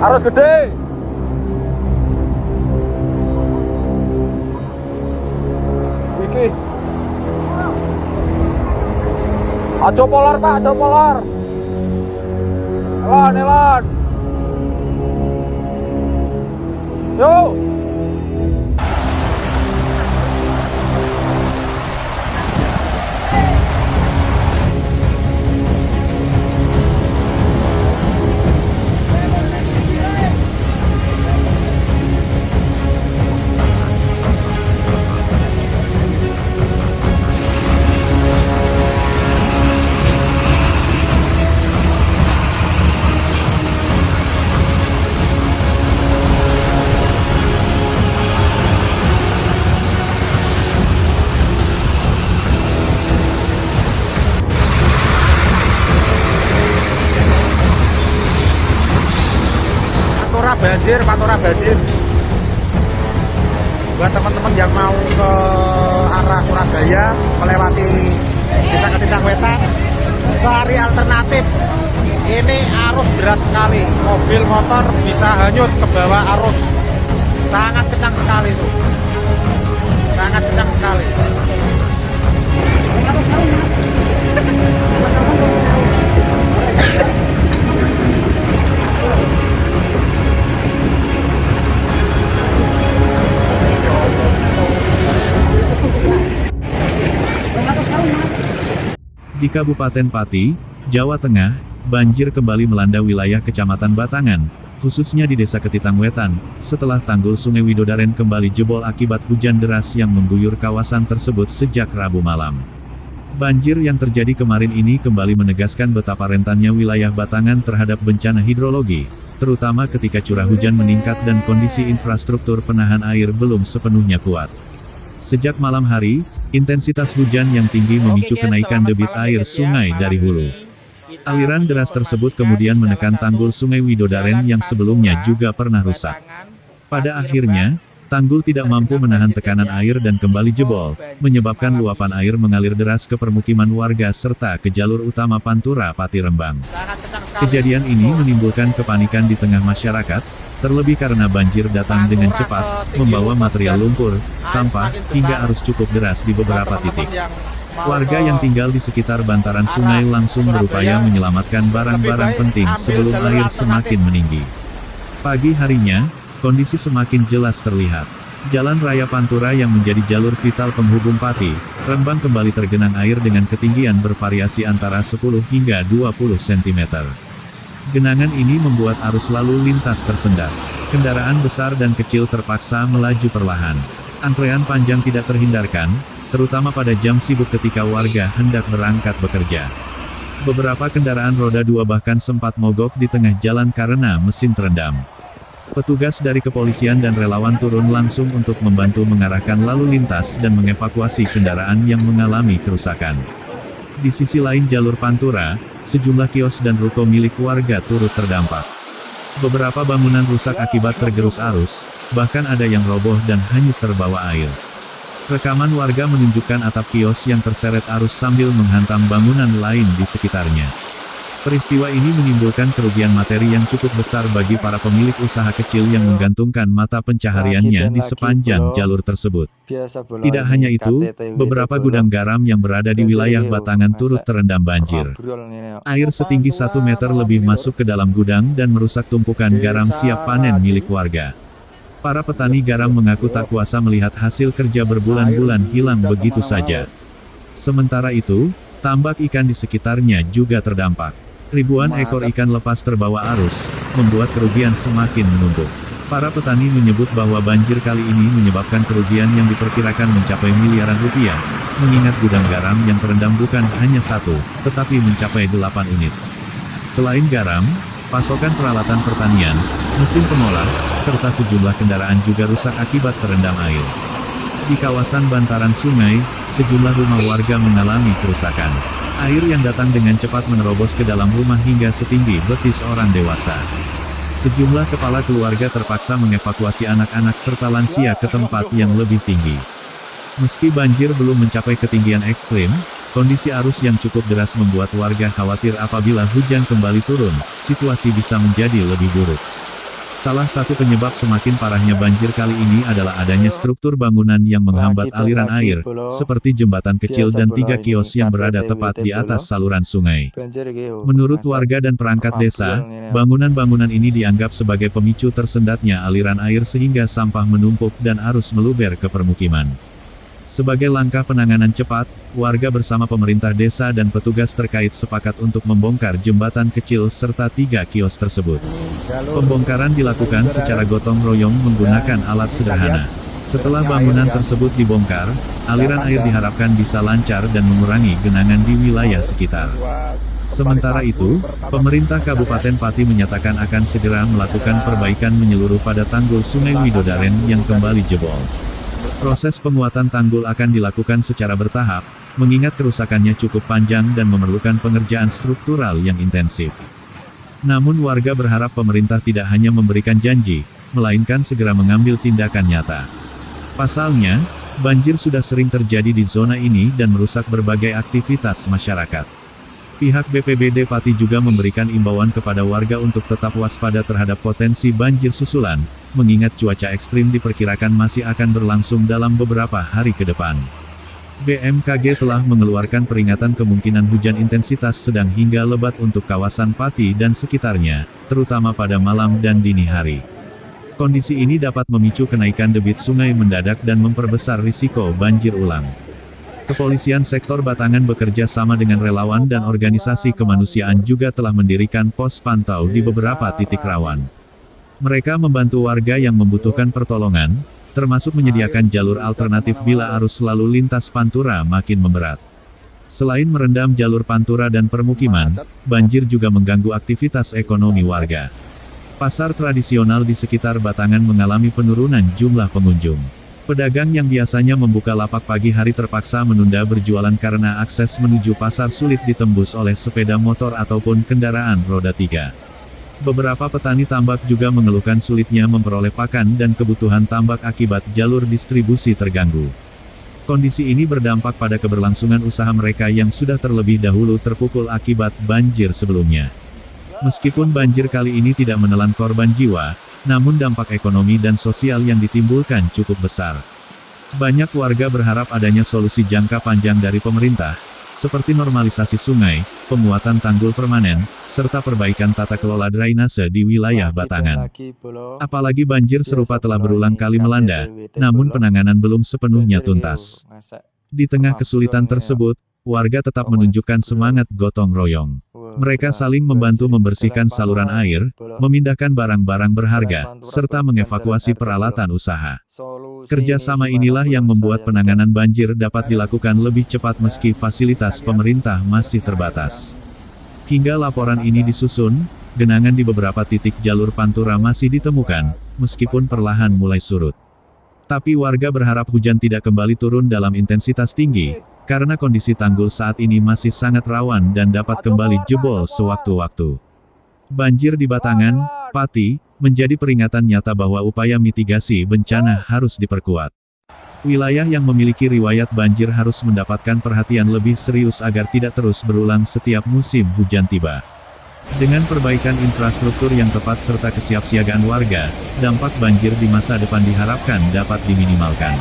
Arus gede. Iki. Ajo polar, Pak, ajo polar. Elon, elon. Yuk. Pantura banjir. Buat teman-teman yang mau ke arah Surabaya melewati Desa Ketindang Wetan, cari alternatif. Ini arus deras sekali, mobil motor bisa hanyut ke bawah arus. Sangat kencang sekali tuh. Sangat kencang sekali. Di Kabupaten Pati, Jawa Tengah, banjir kembali melanda wilayah Kecamatan Batangan, khususnya di Desa Ketindang Wetan, setelah tanggul Sungai Widodaren kembali jebol akibat hujan deras yang mengguyur kawasan tersebut sejak Rabu malam. Banjir yang terjadi kemarin ini kembali menegaskan betapa rentannya wilayah Batangan terhadap bencana hidrologi, terutama ketika curah hujan meningkat dan kondisi infrastruktur penahan air belum sepenuhnya kuat. Sejak malam hari, intensitas hujan yang tinggi memicu kenaikan debit air sungai dari hulu. Aliran deras tersebut kemudian menekan tanggul Sungai Widodaren yang sebelumnya juga pernah rusak. Pada akhirnya, tanggul tidak mampu menahan tekanan air dan kembali jebol, menyebabkan luapan air mengalir deras ke permukiman warga serta ke jalur utama Pantura Pati Rembang. Kejadian ini menimbulkan kepanikan di tengah masyarakat, terlebih karena banjir datang dengan cepat, membawa material lumpur, sampah, hingga arus cukup deras di beberapa titik. Warga yang tinggal di sekitar bantaran sungai langsung berupaya menyelamatkan barang-barang penting sebelum air semakin meninggi. Pagi harinya, kondisi semakin jelas terlihat. Jalan Raya Pantura yang menjadi jalur vital penghubung Pati, Rembang kembali tergenang air dengan ketinggian bervariasi antara 10 hingga 20 cm. Genangan ini membuat arus lalu lintas tersendat. Kendaraan besar dan kecil terpaksa melaju perlahan. Antrean panjang tidak terhindarkan, terutama pada jam sibuk ketika warga hendak berangkat bekerja. Beberapa kendaraan roda 2 bahkan sempat mogok di tengah jalan karena mesin terendam. Petugas dari kepolisian dan relawan turun langsung untuk membantu mengarahkan lalu lintas dan mengevakuasi kendaraan yang mengalami kerusakan. Di sisi lain jalur Pantura, sejumlah kios dan ruko milik warga turut terdampak. Beberapa bangunan rusak akibat tergerus arus, bahkan ada yang roboh dan hanyut terbawa air. Rekaman warga menunjukkan atap kios yang terseret arus sambil menghantam bangunan lain di sekitarnya. Peristiwa ini menimbulkan kerugian materi yang cukup besar bagi para pemilik usaha kecil yang menggantungkan mata pencahariannya di sepanjang jalur tersebut. Tidak hanya itu, beberapa gudang garam yang berada di wilayah Batangan turut terendam banjir. Air setinggi 1 meter lebih masuk ke dalam gudang dan merusak tumpukan garam siap panen milik warga. Para petani garam mengaku tak kuasa melihat hasil kerja berbulan-bulan hilang begitu saja. Sementara itu, tambak ikan di sekitarnya juga terdampak. Ribuan ekor ikan lepas terbawa arus, membuat kerugian semakin menumpuk. Para petani menyebut bahwa banjir kali ini menyebabkan kerugian yang diperkirakan mencapai miliaran rupiah, mengingat gudang garam yang terendam bukan hanya 1, tetapi mencapai 8 unit. Selain garam, pasokan peralatan pertanian, mesin pengolah, serta sejumlah kendaraan juga rusak akibat terendam air. Di kawasan bantaran sungai, sejumlah rumah warga mengalami kerusakan. Air yang datang dengan cepat menerobos ke dalam rumah hingga setinggi betis orang dewasa. Sejumlah kepala keluarga terpaksa mengevakuasi anak-anak serta lansia ke tempat yang lebih tinggi. Meski banjir belum mencapai ketinggian ekstrim, kondisi arus yang cukup deras membuat warga khawatir apabila hujan kembali turun, situasi bisa menjadi lebih buruk. Salah satu penyebab semakin parahnya banjir kali ini adalah adanya struktur bangunan yang menghambat aliran air, seperti jembatan kecil dan 3 kios yang berada tepat di atas saluran sungai. Menurut warga dan perangkat desa, bangunan-bangunan ini dianggap sebagai pemicu tersendatnya aliran air sehingga sampah menumpuk dan arus meluber ke permukiman. Sebagai langkah penanganan cepat, warga bersama pemerintah desa dan petugas terkait sepakat untuk membongkar jembatan kecil serta 3 kios tersebut. Pembongkaran dilakukan secara gotong royong menggunakan alat sederhana. Setelah bangunan tersebut dibongkar, aliran air diharapkan bisa lancar dan mengurangi genangan di wilayah sekitar. Sementara itu, pemerintah Kabupaten Pati menyatakan akan segera melakukan perbaikan menyeluruh pada tanggul Sungai Widodaren yang kembali jebol. Proses penguatan tanggul akan dilakukan secara bertahap, mengingat kerusakannya cukup panjang dan memerlukan pengerjaan struktural yang intensif. Namun warga berharap pemerintah tidak hanya memberikan janji, melainkan segera mengambil tindakan nyata. Pasalnya, banjir sudah sering terjadi di zona ini dan merusak berbagai aktivitas masyarakat. Pihak BPBD Pati juga memberikan imbauan kepada warga untuk tetap waspada terhadap potensi banjir susulan, mengingat cuaca ekstrim diperkirakan masih akan berlangsung dalam beberapa hari ke depan. BMKG telah mengeluarkan peringatan kemungkinan hujan intensitas sedang hingga lebat untuk kawasan Pati dan sekitarnya, terutama pada malam dan dini hari. Kondisi ini dapat memicu kenaikan debit sungai mendadak dan memperbesar risiko banjir ulang. Kepolisian sektor Batangan bekerja sama dengan relawan dan organisasi kemanusiaan juga telah mendirikan pos pantau di beberapa titik rawan. Mereka membantu warga yang membutuhkan pertolongan, termasuk menyediakan jalur alternatif bila arus lalu lintas Pantura makin memberat. Selain merendam jalur Pantura dan permukiman, banjir juga mengganggu aktivitas ekonomi warga. Pasar tradisional di sekitar Batangan mengalami penurunan jumlah pengunjung. Pedagang yang biasanya membuka lapak pagi hari terpaksa menunda berjualan karena akses menuju pasar sulit ditembus oleh sepeda motor ataupun kendaraan roda 3. Beberapa petani tambak juga mengeluhkan sulitnya memperoleh pakan dan kebutuhan tambak akibat jalur distribusi terganggu. Kondisi ini berdampak pada keberlangsungan usaha mereka yang sudah terlebih dahulu terpukul akibat banjir sebelumnya. Meskipun banjir kali ini tidak menelan korban jiwa, namun dampak ekonomi dan sosial yang ditimbulkan cukup besar. Banyak warga berharap adanya solusi jangka panjang dari pemerintah, seperti normalisasi sungai, penguatan tanggul permanen, serta perbaikan tata kelola drainase di wilayah Batangan. Apalagi banjir serupa telah berulang kali melanda, namun penanganan belum sepenuhnya tuntas. Di tengah kesulitan tersebut, warga tetap menunjukkan semangat gotong royong. Mereka saling membantu membersihkan saluran air, memindahkan barang-barang berharga, serta mengevakuasi peralatan usaha. Kerjasama inilah yang membuat penanganan banjir dapat dilakukan lebih cepat meski fasilitas pemerintah masih terbatas. Hingga laporan ini disusun, genangan di beberapa titik jalur Pantura masih ditemukan, meskipun perlahan mulai surut. Tapi warga berharap hujan tidak kembali turun dalam intensitas tinggi, karena kondisi tanggul saat ini masih sangat rawan dan dapat kembali jebol sewaktu-waktu. Banjir di Batangan, Pati, menjadi peringatan nyata bahwa upaya mitigasi bencana harus diperkuat. Wilayah yang memiliki riwayat banjir harus mendapatkan perhatian lebih serius agar tidak terus berulang setiap musim hujan tiba. Dengan perbaikan infrastruktur yang tepat serta kesiapsiagaan warga, dampak banjir di masa depan diharapkan dapat diminimalkan.